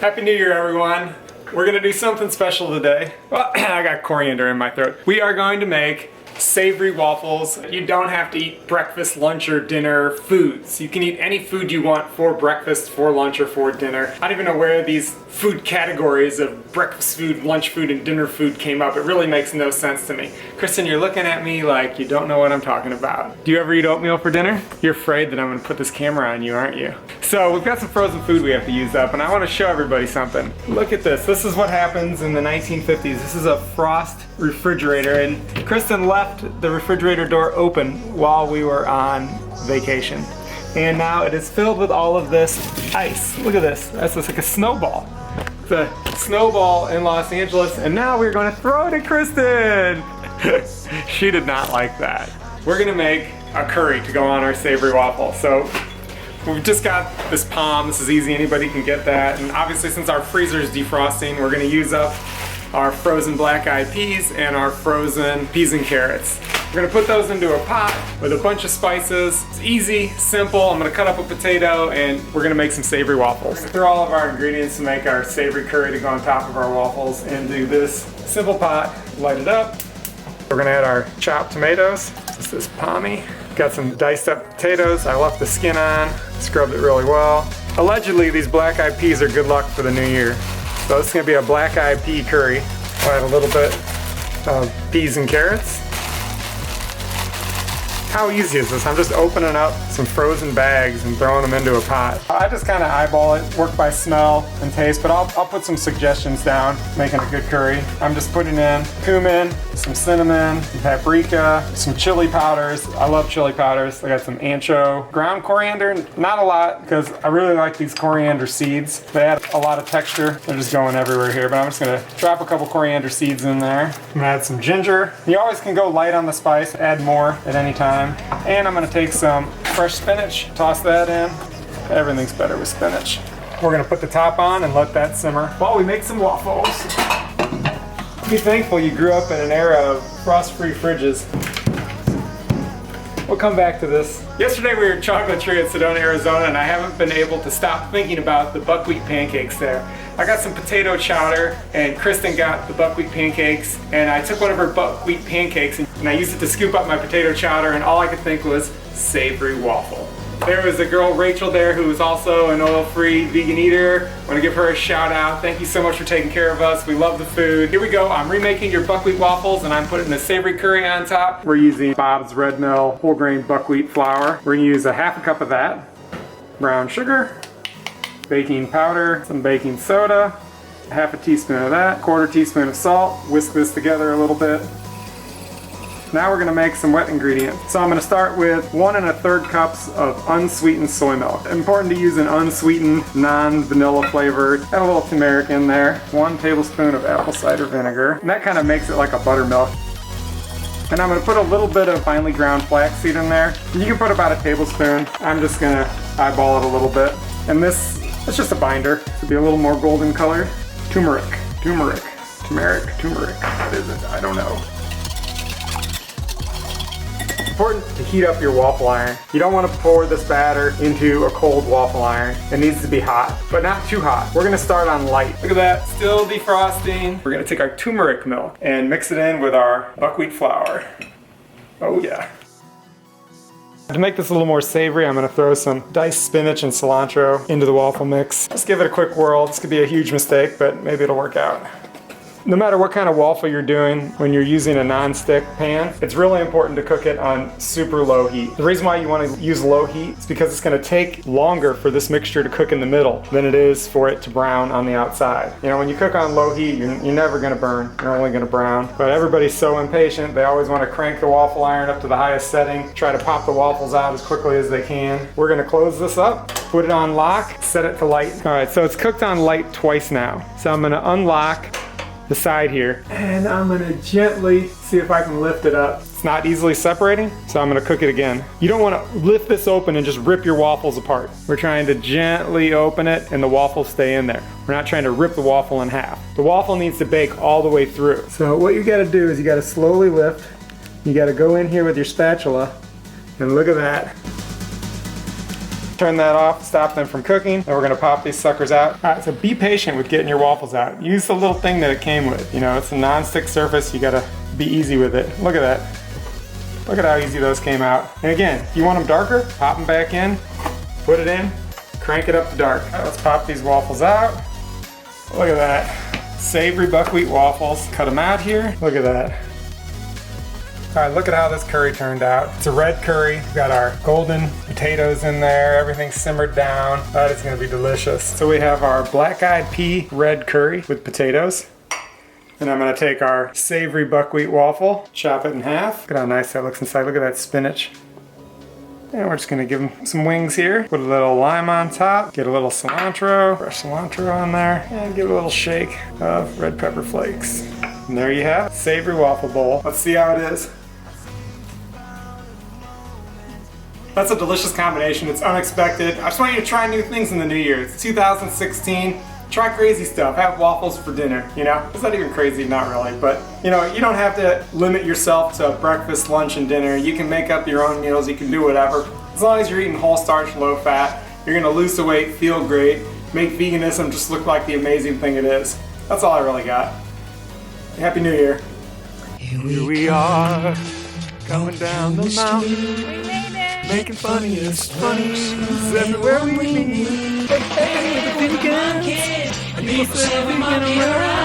Happy New Year, everyone. We're gonna do something special today. Well, I got coriander in my throat. We are going to make savory waffles. You don't have to eat breakfast, lunch, or dinner foods. You can eat any food you want for breakfast, for lunch, or for dinner. I don't even know where these food categories of breakfast food, lunch food, and dinner food came up. It really makes no sense to me. Kristen, you're looking at me like you don't know what I'm talking about. Do you ever eat oatmeal for dinner? You're afraid that I'm gonna put this camera on you, aren't you? So we've got some frozen food we have to use up, and I wanna show everybody something. Look at this. This is what happens in the 1950s. This is a Frost refrigerator, and Kristen left the refrigerator door open while we were on vacation. And now it is filled with all of this ice. Look at this. That's just like a snowball. It's a snowball in Los Angeles, and now we're gonna throw it at Kristen. She did not like that. We're gonna make a curry to go on our savory waffle. So we've just got this Pom. This is easy, anybody can get that. And obviously, since our freezer is defrosting, we're gonna use up our frozen black-eyed peas and our frozen peas and carrots. We're gonna put those into a pot with a bunch of spices. It's easy, simple. I'm gonna cut up a potato and we're gonna make some savory waffles. Throw all of our ingredients to make our savory curry to go on top of our waffles into this simple pot. Light it up. We're gonna add our chopped tomatoes. This is pommy. Got some diced up potatoes. I left the skin on, scrubbed it really well. Allegedly, these black-eyed peas are good luck for the new year. So this is gonna be a black-eyed pea curry. I'll add a little bit of peas and carrots. How easy is this? I'm just opening up some frozen bags and throwing them into a pot. I just kind of eyeball it, work by smell and taste, but I'll put some suggestions down, making a good curry. I'm just putting in cumin, some cinnamon, some paprika, some chili powders. I love chili powders. I got some ancho, ground coriander, not a lot because I really like these coriander seeds. They add a lot of texture. They're just going everywhere here, but I'm just gonna drop a couple coriander seeds in there. I'm gonna add some ginger. You always can go light on the spice, add more at any time. And I'm gonna take some fresh spinach, toss that in. Everything's better with spinach. We're gonna put the top on and let that simmer while we make some waffles. Be thankful you grew up in an era of frost-free fridges. We'll come back to this. Yesterday we were at Chocolate Tree in Sedona, Arizona, and I haven't been able to stop thinking about the buckwheat pancakes there. I got some potato chowder, and Kristen got the buckwheat pancakes, and I took one of her buckwheat pancakes and I used it to scoop up my potato chowder, and all I could think was savory waffle. There was a girl, Rachel, there who was also an oil-free vegan eater. I want to give her a shout out. Thank you so much for taking care of us. We love the food. Here we go. I'm remaking your buckwheat waffles and I'm putting a savory curry on top. We're using Bob's Red Mill whole grain buckwheat flour. We're going to use a half a cup of that. Brown sugar, baking powder, some baking soda, half a teaspoon of that, quarter teaspoon of salt. Whisk this together a little bit. Now we're gonna make some wet ingredients. So I'm gonna start with 1 1/3 cups of unsweetened soy milk. Important to use an unsweetened, non-vanilla flavor. Add a little turmeric in there. 1 tablespoon of apple cider vinegar. And that kind of makes it like a buttermilk. And I'm gonna put a little bit of finely ground flaxseed in there. You can put about a tablespoon. I'm just gonna eyeball it a little bit. And this, it's just a binder. To be a little more golden colored. Turmeric. What is it? I don't know. Important to heat up your waffle iron. You don't want to pour this batter into a cold waffle iron. It needs to be hot, but not too hot. We're gonna start on light. Look at that, still defrosting. We're gonna take our turmeric milk and mix it in with our buckwheat flour. Oh yeah. To make this a little more savory, I'm gonna throw some diced spinach and cilantro into the waffle mix. Just give it a quick whirl. This could be a huge mistake, but maybe it'll work out. No matter what kind of waffle you're doing, when you're using a non-stick pan, it's really important to cook it on super low heat. The reason why you want to use low heat is because it's going to take longer for this mixture to cook in the middle than it is for it to brown on the outside. You know, when you cook on low heat, you're never going to burn. You're only going to brown. But everybody's so impatient. They always want to crank the waffle iron up to the highest setting, try to pop the waffles out as quickly as they can. We're going to close this up, put it on lock, set it to light. All right, so it's cooked on light twice now. So I'm going to unlock the side here, and I'm gonna gently see if I can lift it up. It's not easily separating, so I'm gonna cook it again. You don't wanna lift this open and just rip your waffles apart. We're trying to gently open it and the waffles stay in there. We're not trying to rip the waffle in half. The waffle needs to bake all the way through. So what you gotta do is you gotta slowly lift. You gotta go in here with your spatula, and look at that. Turn that off, stop them from cooking. Then we're gonna pop these suckers out. All right, so be patient with getting your waffles out. Use the little thing that it came with. You know, it's a non-stick surface. You gotta be easy with it. Look at that. Look at how easy those came out. And again, if you want them darker, pop them back in, put it in, crank it up to dark. All right, let's pop these waffles out. Look at that. Savory buckwheat waffles. Cut them out here. Look at that. All right, look at how this curry turned out. It's a red curry. We've got our golden potatoes in there. Everything's simmered down. That is gonna be delicious. So we have our black-eyed pea red curry with potatoes. And I'm gonna take our savory buckwheat waffle, chop it in half. Look at how nice that looks inside. Look at that spinach. And we're just gonna give them some wings here. Put a little lime on top. Get a little cilantro. Fresh cilantro on there. And give it a little shake of red pepper flakes. And there you have it. Savory waffle bowl. Let's see how it is. That's a delicious combination. It's unexpected. I just want you to try new things in the new year. It's 2016. Try crazy stuff. Have waffles for dinner, you know? It's not even crazy, not really, but you know, you don't have to limit yourself to breakfast, lunch, and dinner. You can make up your own meals. You can do whatever. As long as you're eating whole starch, low fat, you're gonna lose the weight, feel great, make veganism just look like the amazing thing it is. That's all I really got. Happy New Year. Here we are, going down the mountain. Making funniest funnies everywhere we meet. Hey, the vegans, people say we're gonna run around.